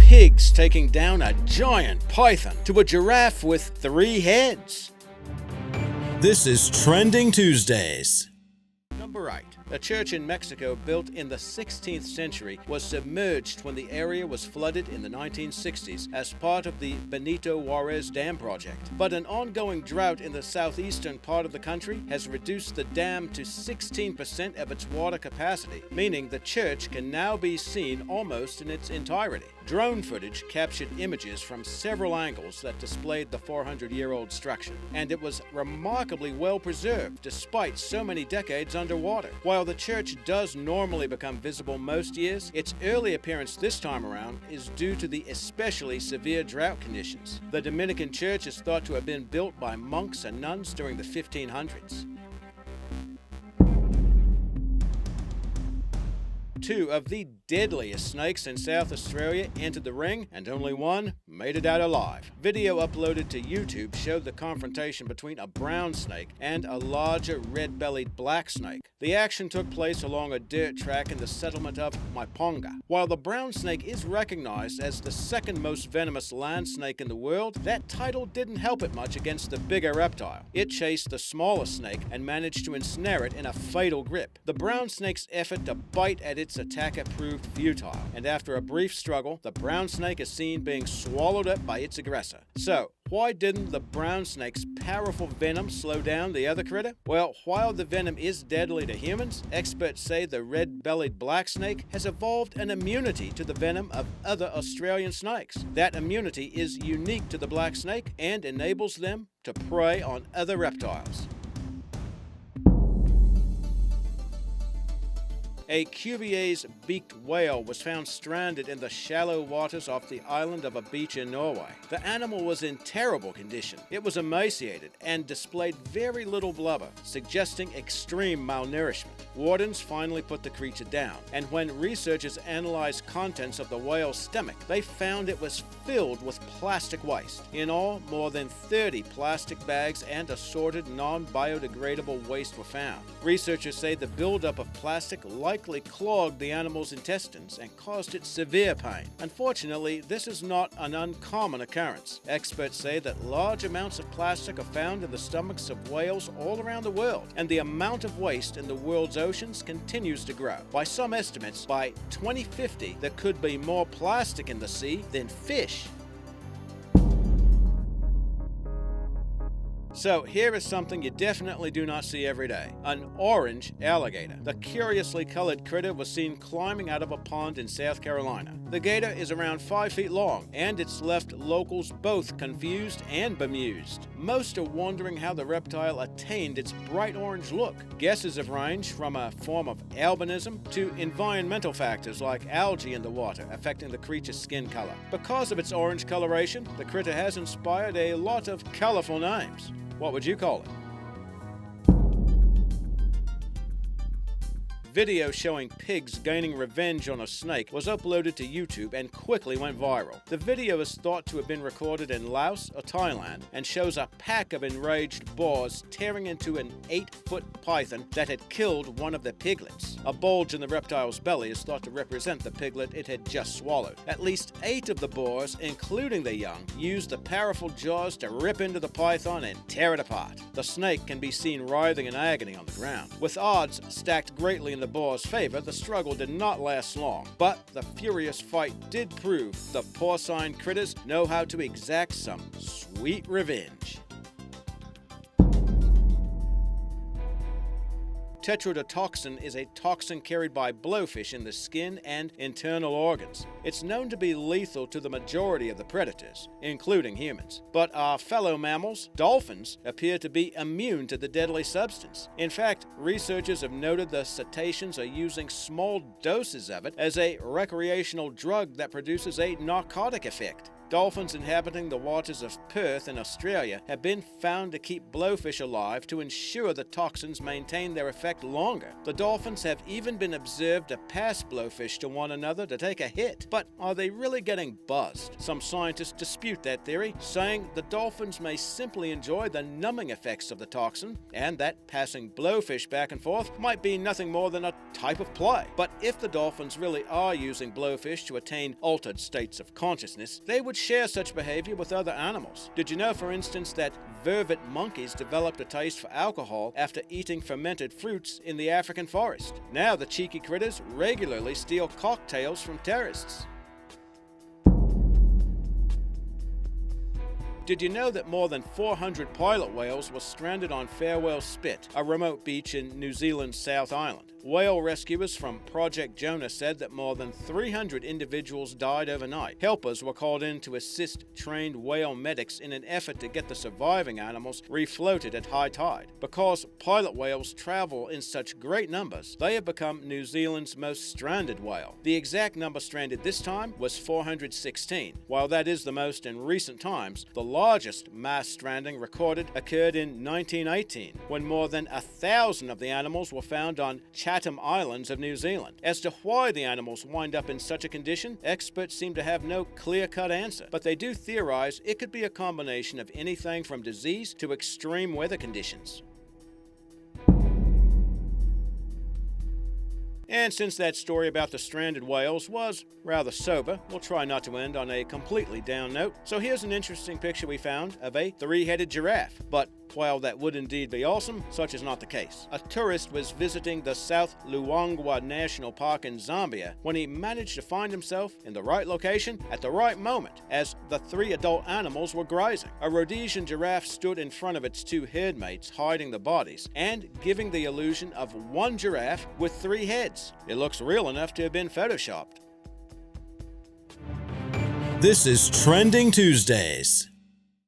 pigs taking down a giant python to a giraffe with 3 heads. This is Trending Tuesdays. Number 8. A church in Mexico built in the 16th century was submerged when the area was flooded in the 1960s as part of the Benito Juarez Dam project. But an ongoing drought in the southeastern part of the country has reduced the dam to 16% of its water capacity, meaning the church can now be seen almost in its entirety. Drone footage captured images from several angles that displayed the 400-year-old structure, and it was remarkably well preserved despite so many decades underwater. While the church does normally become visible most years, its early appearance this time around is due to the especially severe drought conditions. The Dominican church is thought to have been built by monks and nuns during the 1500s. 2 of the deadliest snakes in South Australia entered the ring, and only one made it out alive. Video uploaded to YouTube showed the confrontation between a brown snake and a larger red-bellied black snake. The action took place along a dirt track in the settlement of Maiponga. While the brown snake is recognized as the second most venomous land snake in the world, that title didn't help it much against the bigger reptile. It chased the smaller snake and managed to ensnare it in a fatal grip. The brown snake's effort to bite at its attacker proved futile, and after a brief struggle, the brown snake is seen being swallowed up by its aggressor. So, why didn't the brown snake's powerful venom slow down the other critter? Well, while the venom is deadly to humans, experts say the red-bellied black snake has evolved an immunity to the venom of other Australian snakes. That immunity is unique to the black snake and enables them to prey on other reptiles. A Cuvier's beaked whale was found stranded in the shallow waters off the island of a beach in Norway. The animal was in terrible condition. It was emaciated and displayed very little blubber, suggesting extreme malnourishment. Wardens finally put the creature down, and when researchers analyzed contents of the whale's stomach, they found it was filled with plastic waste. In all, more than 30 plastic bags and assorted non-biodegradable waste were found. Researchers say the buildup of plastic likely clogged the animal's intestines and caused it severe pain. Unfortunately, this is not an uncommon occurrence. Experts say that large amounts of plastic are found in the stomachs of whales all around the world, and the amount of waste in the world's oceans continues to grow. By some estimates, by 2050, there could be more plastic in the sea than fish. So here is something you definitely do not see every day. An orange alligator. The curiously colored critter was seen climbing out of a pond in South Carolina. The gator is around 5 feet long, and it's left locals both confused and bemused. Most are wondering how the reptile attained its bright orange look. Guesses have ranged from a form of albinism to environmental factors like algae in the water affecting the creature's skin color. Because of its orange coloration, the critter has inspired a lot of colorful names. What would you call it? Video showing pigs gaining revenge on a snake was uploaded to YouTube and quickly went viral. The video is thought to have been recorded in Laos or Thailand and shows a pack of enraged boars tearing into an 8-foot python that had killed one of the piglets. A bulge in the reptile's belly is thought to represent the piglet it had just swallowed. At least 8 of the boars, including the young, used the powerful jaws to rip into the python and tear it apart. The snake can be seen writhing in agony on the ground. With odds stacked greatly in the boar's favor, the struggle did not last long, but the furious fight did prove the porcine critters know how to exact some sweet revenge. Tetrodotoxin is a toxin carried by blowfish in the skin and internal organs. It's known to be lethal to the majority of the predators, including humans. But our fellow mammals, dolphins, appear to be immune to the deadly substance. In fact, researchers have noted the cetaceans are using small doses of it as a recreational drug that produces a narcotic effect. Dolphins inhabiting the waters of Perth in Australia have been found to keep blowfish alive to ensure the toxins maintain their effect longer. The dolphins have even been observed to pass blowfish to one another to take a hit. But are they really getting buzzed? Some scientists dispute that theory, saying the dolphins may simply enjoy the numbing effects of the toxin, and that passing blowfish back and forth might be nothing more than a type of play. But if the dolphins really are using blowfish to attain altered states of consciousness, they would share such behavior with other animals. Did you know, for instance, that vervet monkeys developed a taste for alcohol after eating fermented fruits in the African forest? Now the cheeky critters regularly steal cocktails from terrorists. Did you know that more than 400 pilot whales were stranded on Farewell Spit, a remote beach in New Zealand's South Island? Whale rescuers from Project Jonah said that more than 300 individuals died overnight. Helpers were called in to assist trained whale medics in an effort to get the surviving animals refloated at high tide. Because pilot whales travel in such great numbers, they have become New Zealand's most stranded whale. The exact number stranded this time was 416. While that is the most in recent times, the largest mass stranding recorded occurred in 1918, when more than 1,000 of the animals were found on Chatham Islands of New Zealand. As to why the animals wind up in such a condition, experts seem to have no clear-cut answer, but they do theorize it could be a combination of anything from disease to extreme weather conditions. And since that story about the stranded whales was rather sober, we'll try not to end on a completely down note. So here's an interesting picture we found of a three-headed giraffe. But while that would indeed be awesome, such is not the case. A tourist was visiting the South Luangwa National Park in Zambia when he managed to find himself in the right location at the right moment as the three adult animals were grazing. A Rhodesian giraffe stood in front of its two herdmates, hiding the bodies and giving the illusion of one giraffe with three heads. It looks real enough to have been photoshopped. This is Trending Tuesdays.